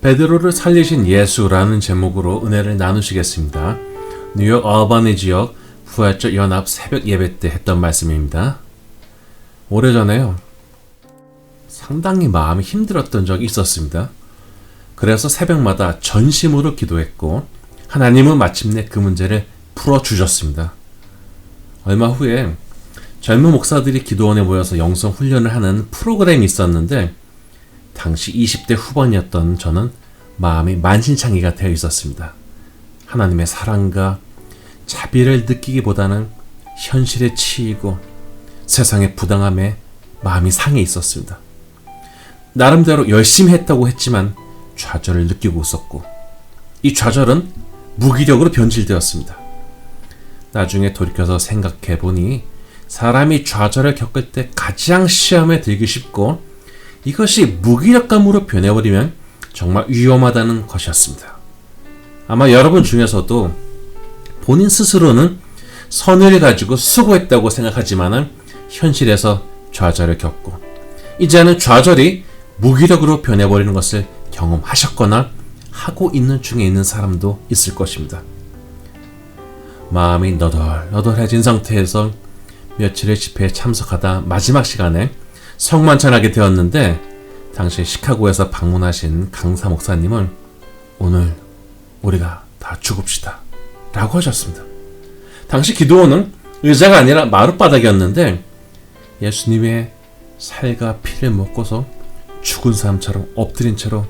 베드로를 살리신 예수라는 제목으로 은혜를 나누시겠습니다. 뉴욕 얼바니 지역 부활절 연합 새벽 예배 때 했던 말씀입니다. 오래전에요, 상당히 마음이 힘들었던 적이 있었습니다. 그래서 새벽마다 전심으로 기도했고 하나님은 마침내 그 문제를 풀어주셨습니다. 얼마 후에 젊은 목사들이 기도원에 모여서 영성 훈련을 하는 프로그램이 있었는데 당시 20대 후반이었던 저는 마음이 만신창이가 되어 있었습니다. 하나님의 사랑과 자비를 느끼기보다는 현실에 치이고 세상의 부당함에 마음이 상해 있었습니다. 나름대로 열심히 했다고 했지만 좌절을 느끼고 있었고 이 좌절은 무기력으로 변질되었습니다. 나중에 돌이켜서 생각해보니 사람이 좌절을 겪을 때 가장 시험에 들기 쉽고 이것이 무기력감으로 변해버리면 정말 위험하다는 것이었습니다. 아마 여러분 중에서도 본인 스스로는 선을 가지고 수고했다고 생각하지만 현실에서 좌절을 겪고 이제는 좌절이 무기력으로 변해버리는 것을 경험하셨거나 하고 있는 중에 있는 사람도 있을 것입니다. 마음이 너덜너덜해진 상태에서 며칠의 집회에 참석하다 마지막 시간에 성만찬하게 되었는데 당시 시카고에서 방문하신 강사 목사님은 오늘 우리가 다 죽읍시다 라고 하셨습니다. 당시 기도원은 의자가 아니라 마룻바닥이었는데 예수님의 살과 피를 먹고서 죽은 사람처럼 엎드린 채로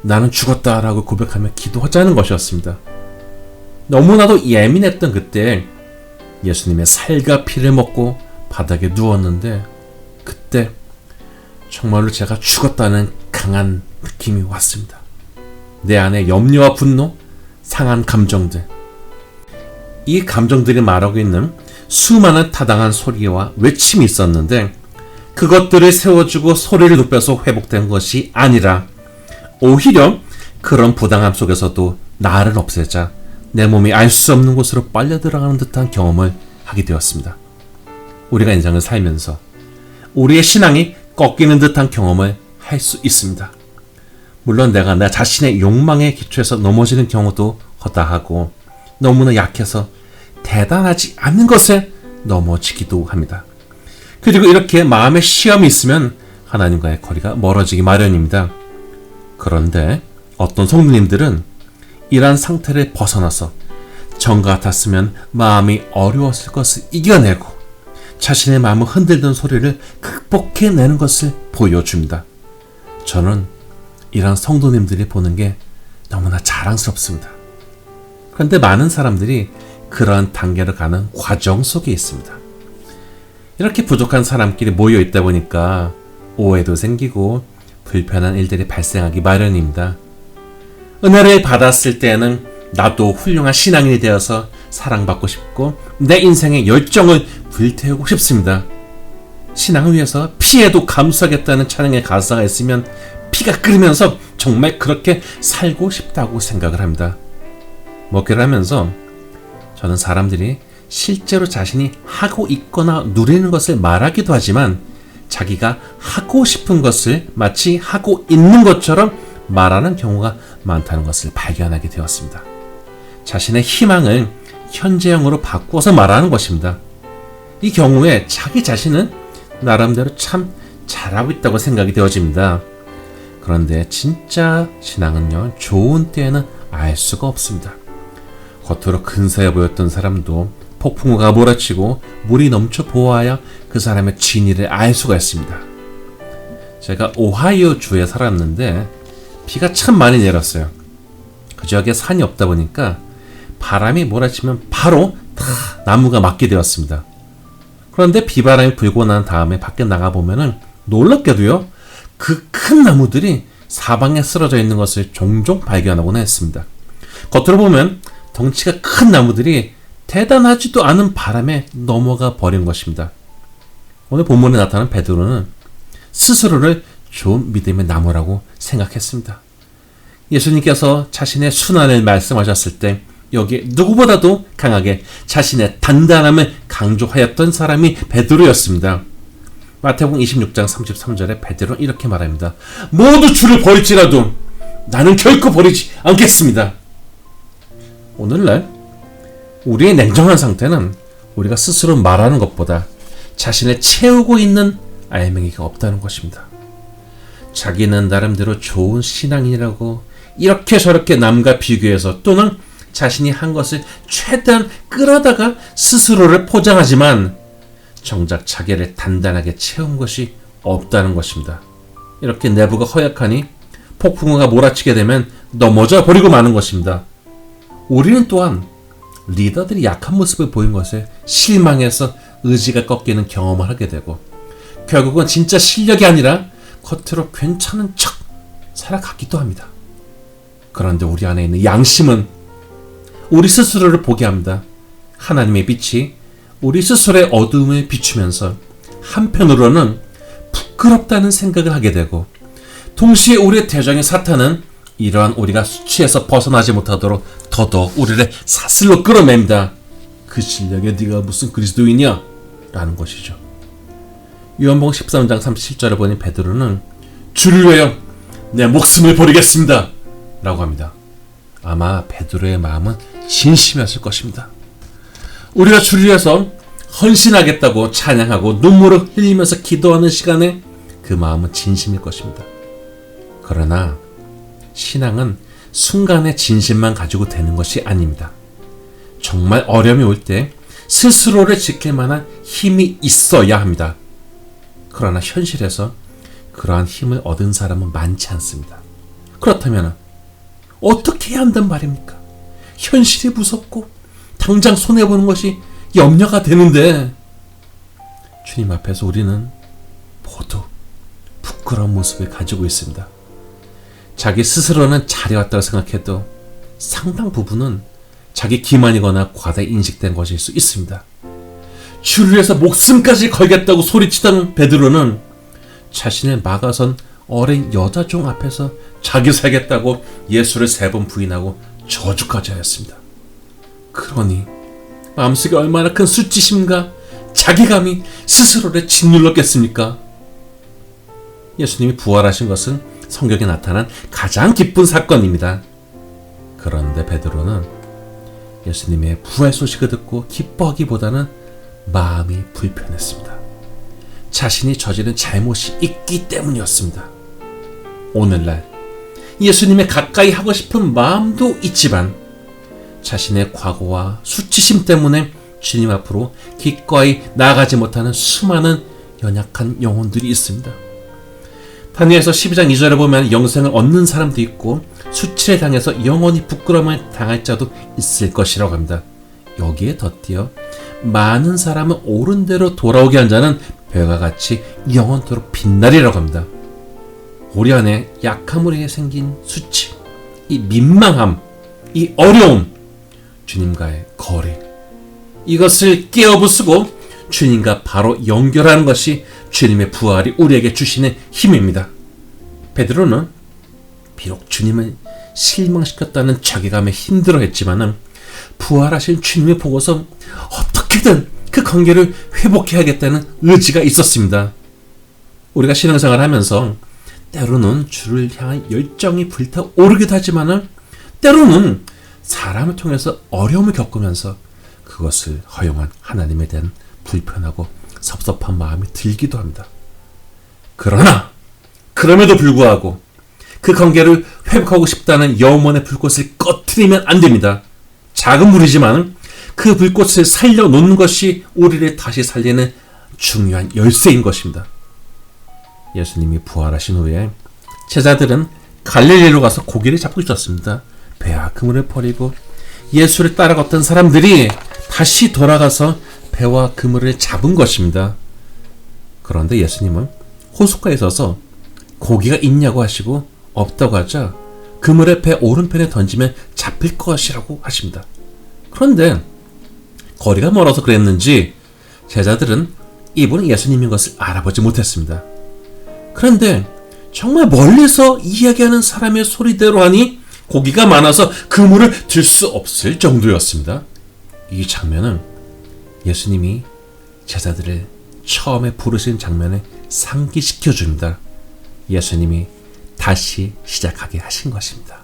나는 죽었다라고 고백하며 기도하자는 것이었습니다. 너무나도 예민했던 그때 예수님의 살과 피를 먹고 바닥에 누웠는데 그때 정말로 제가 죽었다는 강한 느낌이 왔습니다. 내 안에 염려와 분노, 상한 감정들, 이 감정들이 말하고 있는 수많은 타당한 소리와 외침이 있었는데 그것들을 세워주고 소리를 높여서 회복된 것이 아니라 오히려 그런 부당함 속에서도 나를 없애자 내 몸이 알 수 없는 곳으로 빨려 들어가는 듯한 경험을 하게 되었습니다. 우리가 인생을 살면서 우리의 신앙이 꺾이는 듯한 경험을 할 수 있습니다. 물론 내가 나 자신의 욕망에 기초해서 넘어지는 경우도 허다하고 너무나 약해서 대단하지 않은 것에 넘어지기도 합니다. 그리고 이렇게 마음의 시험이 있으면 하나님과의 거리가 멀어지기 마련입니다. 그런데 어떤 성도님들은 이러한 상태를 벗어나서 전 같았으면 마음이 어려웠을 것을 이겨내고 자신의 마음을 흔들던 소리를 극복해내는 것을 보여줍니다. 저는 이런 성도님들이 보는 게 너무나 자랑스럽습니다. 그런데 많은 사람들이 그러한 단계로 가는 과정 속에 있습니다. 이렇게 부족한 사람끼리 모여 있다 보니까 오해도 생기고 불편한 일들이 발생하기 마련입니다. 은혜를 받았을 때는 나도 훌륭한 신앙인이 되어서 사랑받고 싶고 내 인생의 열정을 불태우고 싶습니다. 신앙을 위해서 피해도 감수하겠다는 찬양의 가사가 있으면 피가 끓으면서 정말 그렇게 살고 싶다고 생각을 합니다. 목회를 하면서 저는 사람들이 실제로 자신이 하고 있거나 누리는 것을 말하기도 하지만 자기가 하고 싶은 것을 마치 하고 있는 것처럼 말하는 경우가 많다는 것을 발견하게 되었습니다. 자신의 희망을 현재형으로 바꿔서 말하는 것입니다. 이 경우에 자기 자신은 나름대로 참 잘하고 있다고 생각이 되어집니다. 그런데 진짜 신앙은요, 좋은 때에는 알 수가 없습니다. 겉으로 근사해 보였던 사람도 폭풍우가 몰아치고 물이 넘쳐 보아야 그 사람의 진위를 알 수가 있습니다. 제가 오하이오 주에 살았는데 비가 참 많이 내렸어요. 그 지역에 산이 없다 보니까 바람이 몰아치면 바로 다 나무가 맞게 되었습니다. 그런데 비바람이 불고 난 다음에 밖에 나가보면은 놀랍게도요, 그 큰 나무들이 사방에 쓰러져 있는 것을 종종 발견하곤 했습니다. 겉으로 보면 덩치가 큰 나무들이 대단하지도 않은 바람에 넘어가 버린 것입니다. 오늘 본문에 나타난 베드로는 스스로를 좋은 믿음의 나무라고 생각했습니다. 예수님께서 자신의 순환을 말씀하셨을 때 여기에 누구보다도 강하게 자신의 단단함을 강조하였던 사람이 베드로였습니다. 마태복음 26장 33절에 베드로는 이렇게 말합니다. 모두 주를 버릴지라도 나는 결코 버리지 않겠습니다. 오늘날 우리의 냉정한 상태는 우리가 스스로 말하는 것보다 자신을 채우고 있는 알맹이가 없다는 것입니다. 자기는 나름대로 좋은 신앙인이라고 이렇게 저렇게 남과 비교해서 또는 자신이 한 것을 최대한 끌어다가 스스로를 포장하지만 정작 자기를 단단하게 채운 것이 없다는 것입니다. 이렇게 내부가 허약하니 폭풍우가 몰아치게 되면 넘어져 버리고 마는 것입니다. 우리는 또한 리더들이 약한 모습을 보인 것에 실망해서 의지가 꺾이는 경험을 하게 되고 결국은 진짜 실력이 아니라 겉으로 괜찮은 척 살아가기도 합니다. 그런데 우리 안에 있는 양심은 우리 스스로를 보게 합니다. 하나님의 빛이 우리 스스로의 어두움을 비추면서 한편으로는 부끄럽다는 생각을 하게 되고 동시에 우리의 대적인 사탄은 이러한 우리가 수치에서 벗어나지 못하도록 더더욱 우리를 사슬로 끌어냅니다. 그 실력에 네가 무슨 그리스도이냐? 라는 것이죠. 요한복음 13장 37절을 보니 베드로는 주를 위하여 내 목숨을 버리겠습니다 라고 합니다. 아마 베드로의 마음은 진심이었을 것입니다. 우리가 주를 위해서 헌신하겠다고 찬양하고 눈물을 흘리면서 기도하는 시간에 그 마음은 진심일 것입니다. 그러나 신앙은 순간의 진심만 가지고 되는 것이 아닙니다. 정말 어려움이 올 때 스스로를 지킬 만한 힘이 있어야 합니다. 그러나 현실에서 그러한 힘을 얻은 사람은 많지 않습니다. 그렇다면 어떻게 해야 한단 말입니까? 현실이 무섭고 당장 손해보는 것이 염려가 되는데 주님 앞에서 우리는 모두 부끄러운 모습을 가지고 있습니다. 자기 스스로는 잘해왔다고 생각해도 상당 부분은 자기 기만이거나 과다 인식된 것일 수 있습니다. 주를 위해서 목숨까지 걸겠다고 소리치던 베드로는 자신을 막아선 어린 여자종 앞에서 자기 살겠다고 예수를 3번 부인하고 저주까지 하였습니다. 그러니 마음속에 얼마나 큰 수치심과 자기감이 스스로를 짓눌렀겠습니까? 예수님이 부활하신 것은 성경에 나타난 가장 기쁜 사건입니다. 그런데 베드로는 예수님의 부활 소식을 듣고 기뻐하기보다는 마음이 불편했습니다. 자신이 저지른 잘못이 있기 때문이었습니다. 오늘날 예수님에 가까이 하고 싶은 마음도 있지만 자신의 과거와 수치심 때문에 주님 앞으로 기꺼이 나아가지 못하는 수많은 연약한 영혼들이 있습니다. 다니엘서 12장 2절에 보면 영생을 얻는 사람도 있고 수치를 당해서 영원히 부끄러움을 당할 자도 있을 것이라고 합니다. 여기에 덧띄어 많은 사람을 옳은 대로 돌아오게 한 자는 별과 같이 영원토록 빛나리라고 합니다. 우리 안에 약함으로 인해 생긴 수치, 이 민망함, 이 어려움, 주님과의 거리, 이것을 깨어부수고 주님과 바로 연결하는 것이 주님의 부활이 우리에게 주시는 힘입니다. 베드로는 비록 주님을 실망시켰다는 자괴감에 힘들어했지만 부활하신 주님을 보고서 어떻게든 그 관계를 회복해야겠다는 의지가 있었습니다. 우리가 신앙생활을 하면서 때로는 주를 향한 열정이 불타오르기도 하지만 때로는 사람을 통해서 어려움을 겪으면서 그것을 허용한 하나님에 대한 불편하고 섭섭한 마음이 들기도 합니다. 그러나 그럼에도 불구하고 그 관계를 회복하고 싶다는 영혼의 불꽃을 꺼트리면 안 됩니다. 작은 불이지만 그 불꽃을 살려놓는 것이 우리를 다시 살리는 중요한 열쇠인 것입니다. 예수님이 부활하신 후에 제자들은 갈릴리로 가서 고기를 잡고 있었습니다. 배와 그물을 버리고 예수를 따라갔던 사람들이 다시 돌아가서 배와 그물을 잡은 것입니다. 그런데 예수님은 호숫가에 서서 고기가 있냐고 하시고 없다고 하자 그물을 배 오른편에 던지면 잡힐 것이라고 하십니다. 그런데 거리가 멀어서 그랬는지 제자들은 이분은 예수님인 것을 알아보지 못했습니다. 그런데 정말 멀리서 이야기하는 사람의 소리대로 하니 고기가 많아서 그물을 들 수 없을 정도였습니다. 이 장면은 예수님이 제자들을 처음에 부르신 장면에 상기시켜 줍니다. 예수님이 다시 시작하게 하신 것입니다.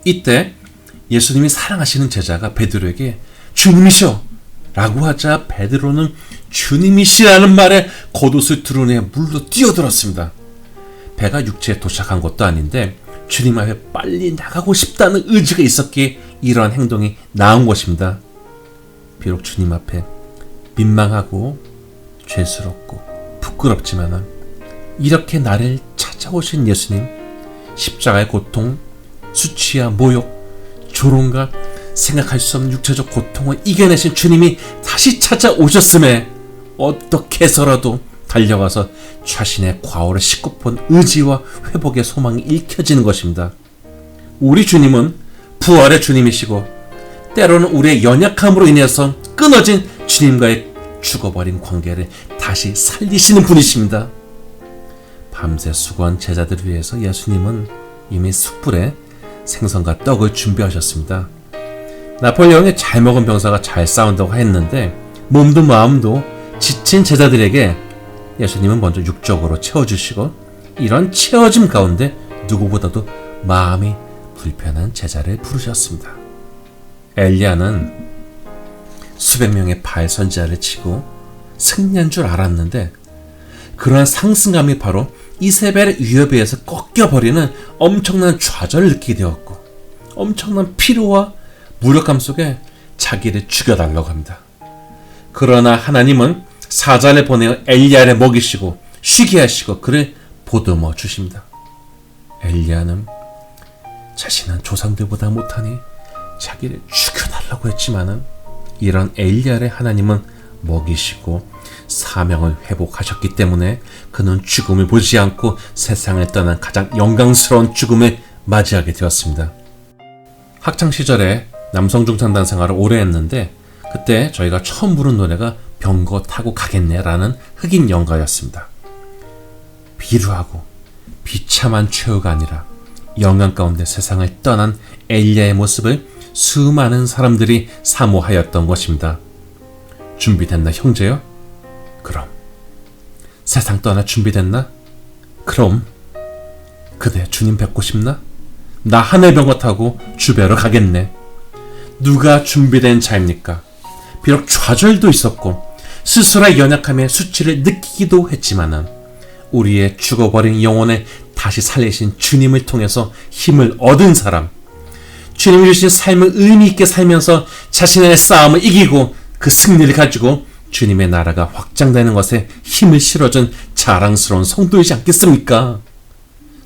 이때 예수님이 사랑하시는 제자가 베드로에게 주님이시여 라고 하자 베드로는 주님이시라는 말에 겉옷을 드러내 물로 뛰어들었습니다. 배가 육지에 도착한 것도 아닌데 주님 앞에 빨리 나가고 싶다는 의지가 있었기에 이러한 행동이 나온 것입니다. 비록 주님 앞에 민망하고 죄스럽고 부끄럽지만 이렇게 나를 찾아오신 예수님, 십자가의 고통, 수치와 모욕, 조롱과 생각할 수 없는 육체적 고통을 이겨내신 주님이 다시 찾아오셨음에 어떻게 해서라도 달려가서 자신의 과오를 씻고 본 의지와 회복의 소망이 읽혀지는 것입니다. 우리 주님은 부활의 주님이시고 때로는 우리의 연약함으로 인해서 끊어진 주님과의 죽어버린 관계를 다시 살리시는 분이십니다. 밤새 수고한 제자들을 위해서 예수님은 이미 숯불에 생선과 떡을 준비하셨습니다. 나폴레옹의 잘 먹은 병사가 잘 싸운다고 했는데 몸도 마음도 지친 제자들에게 예수님은 먼저 육적으로 채워주시고 이런 채워짐 가운데 누구보다도 마음이 불편한 제자를 부르셨습니다. 엘리야는 수백 명의 바알 선지자를 치고 승리한 줄 알았는데 그러한 상승감이 바로 이세벨의 위협에 의해서 꺾여버리는 엄청난 좌절을 느끼게 되었고 엄청난 피로와 무력감 속에 자기를 죽여달라고 합니다. 그러나 하나님은 사자를 보내어 엘리야를 먹이시고 쉬게 하시고 그를 보듬어 주십니다. 엘리야는 자신은 조상들보다 못하니 자기를 죽여달라고 했지만은 이런 엘리야를 하나님은 먹이시고 사명을 회복하셨기 때문에 그는 죽음을 보지 않고 세상을 떠난 가장 영광스러운 죽음을 맞이하게 되었습니다. 학창시절에 남성중창단 생활을 오래 했는데 그때 저희가 처음 부른 노래가 병거 타고 가겠네 라는 흑인 연가였습니다. 비루하고 비참한 최후가 아니라 영광 가운데 세상을 떠난 엘리야의 모습을 수많은 사람들이 사모하였던 것입니다. 준비됐나 형제요? 그럼. 세상 떠나 준비됐나? 그럼. 그대 주님 뵙고 싶나? 나 하늘병거 타고 주배로 가겠네. 누가 준비된 자입니까? 비록 좌절도 있었고 스스로의 연약함의 수치를 느끼기도 했지만은 우리의 죽어버린 영혼을 다시 살리신 주님을 통해서 힘을 얻은 사람, 주님이 주신 삶을 의미 있게 살면서 자신의 싸움을 이기고 그 승리를 가지고 주님의 나라가 확장되는 것에 힘을 실어준 자랑스러운 성도이지 않겠습니까?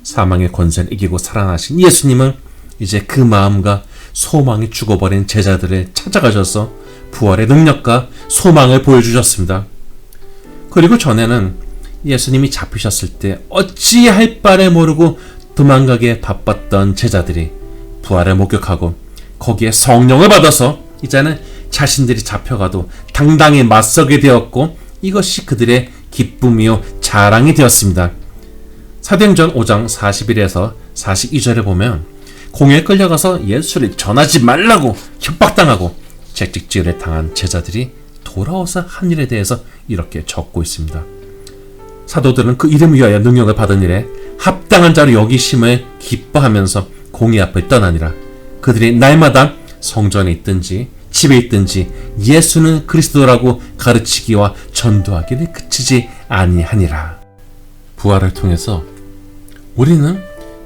사망의 권세를 이기고 살아나신 예수님은 이제 그 마음과 소망이 죽어버린 제자들을 찾아가셔서 부활의 능력과 소망을 보여주셨습니다. 그리고 전에는 예수님이 잡히셨을 때 어찌할 바를 모르고 도망가기에 바빴던 제자들이 부활을 목격하고 거기에 성령을 받아서 이제는 자신들이 잡혀가도 당당히 맞서게 되었고 이것이 그들의 기쁨이요 자랑이 되었습니다. 사도행전 5장 41에서 42절에 보면 공회에 끌려가서 예수를 전하지 말라고 협박당하고 채찍질을 당한 제자들이 돌아와서 한 일에 대해서 이렇게 적고 있습니다. 사도들은 그 이름 위하여 능력을 받은 일에 합당한 자로 여기심을 기뻐하면서 공회 앞을 떠나니라. 그들이 날마다 성전에 있든지 집에 있든지 예수는 그리스도라고 가르치기와 전도하기를 그치지 아니하니라. 부활을 통해서 우리는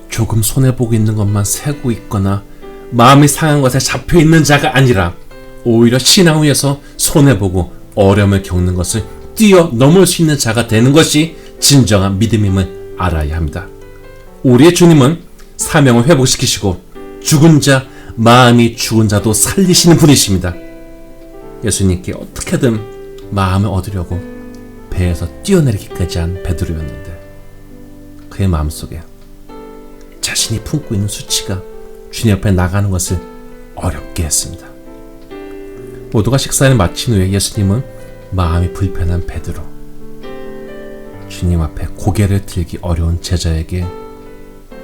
조금 손해보고 있는 것만 세고 있거나 마음이 상한 것에 잡혀있는 자가 아니라 오히려 신앙 위에서 손해보고 어려움을 겪는 것을 뛰어넘을 수 있는 자가 되는 것이 진정한 믿음임을 알아야 합니다. 우리의 주님은 사명을 회복시키시고 죽은 자, 마음이 죽은 자도 살리시는 분이십니다. 예수님께 어떻게든 마음을 얻으려고 배에서 뛰어내리기까지 한 베드로였는데 그의 마음속에 자신이 품고 있는 수치가 주님 앞에 나가는 것을 어렵게 했습니다. 모두가 식사를 마친 후에 예수님은 마음이 불편한 베드로, 주님 앞에 고개를 들기 어려운 제자에게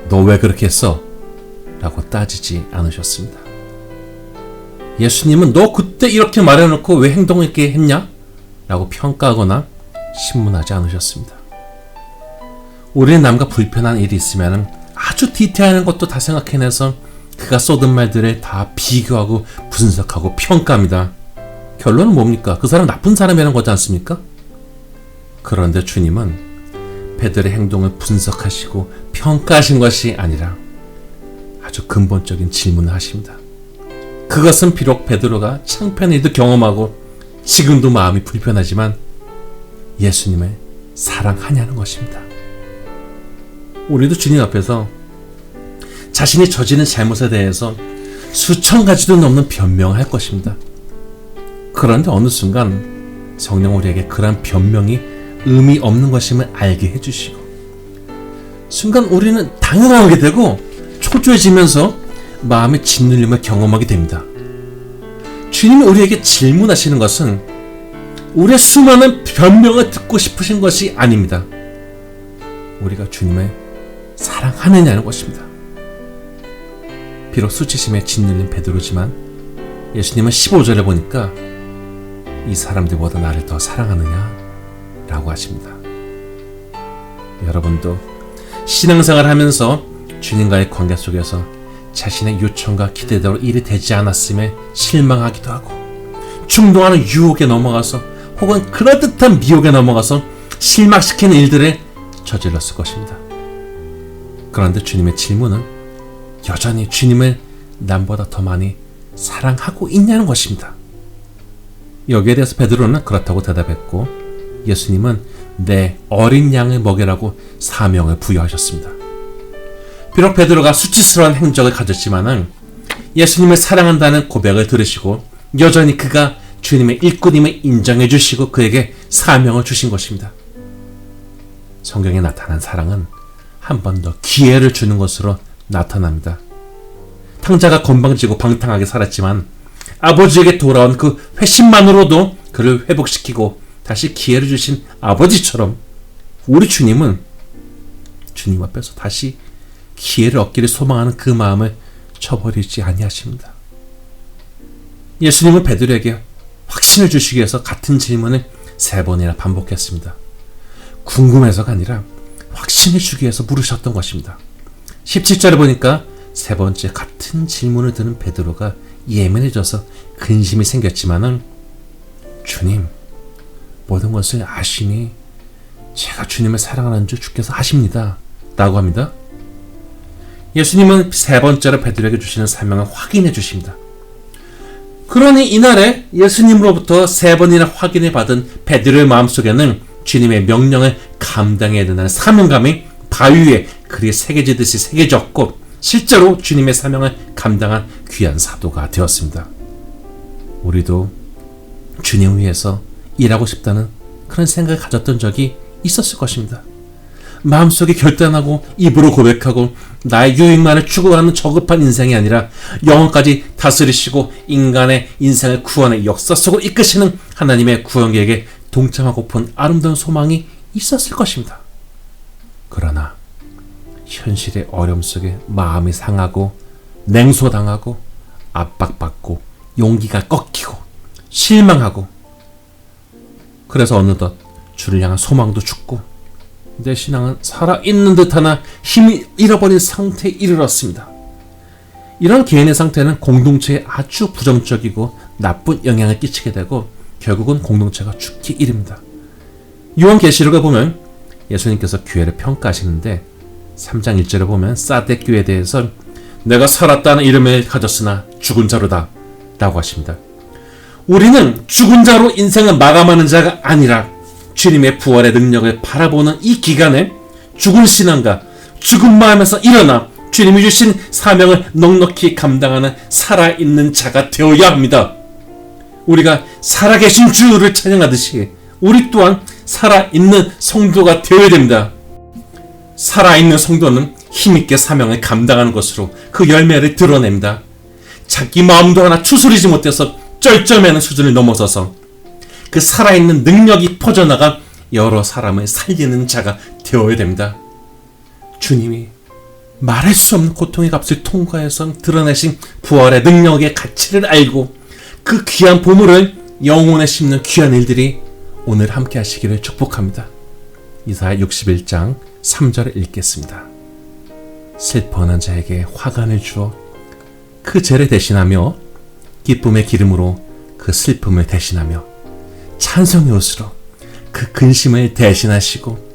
너 왜 그렇게 했어? 라고 따지지 않으셨습니다. 예수님은 너 그때 이렇게 말해놓고 왜 행동을 이렇게 했냐? 라고 평가하거나 신문하지 않으셨습니다. 우리는 남과 불편한 일이 있으면 아주 디테일한 것도 다 생각해내서 그가 쏟은 말들을 다 비교하고 분석하고 평가합니다. 결론은 뭡니까? 그 사람 나쁜 사람이라는 거지 않습니까? 그런데 주님은 베드로의 행동을 분석하시고 평가하신 것이 아니라 아주 근본적인 질문을 하십니다. 그것은 비록 베드로가 창피한 일도 경험하고 지금도 마음이 불편하지만 예수님을 사랑하냐는 것입니다. 우리도 주님 앞에서 자신이 저지른 잘못에 대해서 수천 가지도 넘는 변명을 할 것입니다. 그런데 어느 순간 성령 우리에게 그러한 변명이 의미 없는 것임을 알게 해주시고 순간 우리는 당황하게 되고 초조해지면서 마음의 짓눌림을 경험하게 됩니다. 주님이 우리에게 질문하시는 것은 우리의 수많은 변명을 듣고 싶으신 것이 아닙니다. 우리가 주님을 사랑하느냐는 것입니다. 비록 수치심에 짓눌린 베드로지만 예수님은 15절에 보니까 이 사람들보다 나를 더 사랑하느냐? 라고 하십니다. 여러분도 신앙생활을 하면서 주님과의 관계 속에서 자신의 요청과 기대대로 일이 되지 않았음에 실망하기도 하고 충동하는 유혹에 넘어가서 혹은 그럴듯한 미혹에 넘어가서 실망시키는 일들을 저질렀을 것입니다. 그런데 주님의 질문은 여전히 주님을 남보다 더 많이 사랑하고 있냐는 것입니다. 여기에 대해서 베드로는 그렇다고 대답했고 예수님은 내 어린 양을 먹이라고 사명을 부여하셨습니다. 비록 베드로가 수치스러운 행적을 가졌지만은 예수님을 사랑한다는 고백을 들으시고 여전히 그가 주님의 일꾼임을 인정해 주시고 그에게 사명을 주신 것입니다. 성경에 나타난 사랑은 한 번 더 기회를 주는 것으로 나타납니다. 탕자가 건방지고 방탕하게 살았지만 아버지에게 돌아온 그 회심만으로도 그를 회복시키고 다시 기회를 주신 아버지처럼 우리 주님은 주님 앞에서 다시 기회를 얻기를 소망하는 그 마음을 쳐버리지 아니하십니다. 예수님은 베드로에게 확신을 주시기 위해서 같은 질문을 3번이나 반복했습니다. 궁금해서가 아니라 확신을 주기 위해서 물으셨던 것입니다. 17절에 보니까 3번째 같은 질문을 드는 베드로가 예민해져서 근심이 생겼지만은 주님, 모든 것을 아시니 제가 주님을 사랑하는 줄 주께서 아십니다. 라고 합니다. 예수님은 3번째로 베드로에게 주시는 사명을 확인해 주십니다. 그러니 이날에 예수님으로부터 3번이나 확인을 받은 베드로의 마음속에는 주님의 명령을 감당해야 된다는 사명감이 바위 위에 글이 새겨지듯이 새겨졌고 실제로 주님의 사명을 감당한 귀한 사도가 되었습니다. 우리도 주님 위해서 일하고 싶다는 그런 생각을 가졌던 적이 있었을 것입니다. 마음속에 결단하고 입으로 고백하고 나의 유익만을 추구하는 저급한 인생이 아니라 영혼까지 다스리시고 인간의 인생을 구원의 역사 속으로 이끄시는 하나님의 구원 계획에 동참하고픈 아름다운 소망이 있었을 것입니다. 그러나 현실의 어려움 속에 마음이 상하고 냉소당하고 압박받고 용기가 꺾이고 실망하고 그래서 어느덧 주를 향한 소망도 죽고 내 신앙은 살아있는 듯하나 힘이 잃어버린 상태에 이르렀습니다. 이런 개인의 상태는 공동체에 아주 부정적이고 나쁜 영향을 끼치게 되고 결국은 공동체가 죽기 이릅니다. 요한계시록에 보면 예수님께서 교회를 평가하시는데 3장 1절에 보면 사대 교회에 대해서 내가 살았다는 이름을 가졌으나 죽은 자로다 라고 하십니다. 우리는 죽은 자로 인생을 마감하는 자가 아니라 주님의 부활의 능력을 바라보는 이 기간에 죽은 신앙과 죽은 마음에서 일어나 주님이 주신 사명을 넉넉히 감당하는 살아있는 자가 되어야 합니다. 우리가 살아계신 주를 찬양하듯이 우리 또한 살아있는 성도가 되어야 됩니다. 살아있는 성도는 힘있게 사명을 감당하는 것으로 그 열매를 드러냅니다. 자기 마음도 하나 추스리지 못해서 쩔쩔매는 수준을 넘어서서 그 살아있는 능력이 퍼져나가 여러 사람을 살리는 자가 되어야 됩니다. 주님이 말할 수 없는 고통의 값을 통과해서 드러내신 부활의 능력의 가치를 알고 그 귀한 보물을 영혼에 심는 귀한 일들이 오늘 함께 하시기를 축복합니다. 이사야 61장 3절을 읽겠습니다. 슬퍼하는 자에게 화관을 주어 그 죄를 대신하며 기쁨의 기름으로 그 슬픔을 대신하며 찬송의 옷으로 그 근심을 대신하시고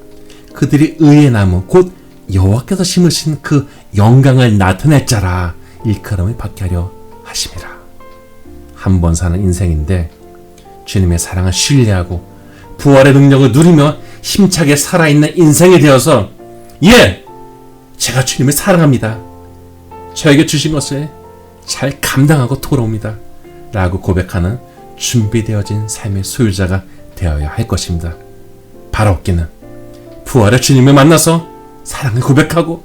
그들이 의의 나무 곧 여호와께서 심으신 그 영광을 나타낼 자라 일컬음을 받게 하려 하심이라. 한 번 사는 인생인데 주님의 사랑을 신뢰하고 부활의 능력을 누리며 힘차게 살아있는 인생이 되어서 제가 주님을 사랑합니다. 저에게 주신 것을 잘 감당하고 돌아옵니다. 라고 고백하는 준비되어진 삶의 소유자가 되어야 할 것입니다. 바라옵기는 부활의 주님을 만나서 사랑을 고백하고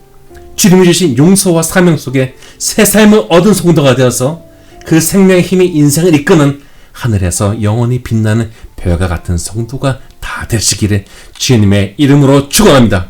주님이 주신 용서와 사명 속에 새 삶을 얻은 성도가 되어서 그 생명의 힘이 인생을 이끄는 하늘에서 영원히 빛나는 별과 같은 성도가 다 되시기를 주님의 이름으로 축원합니다.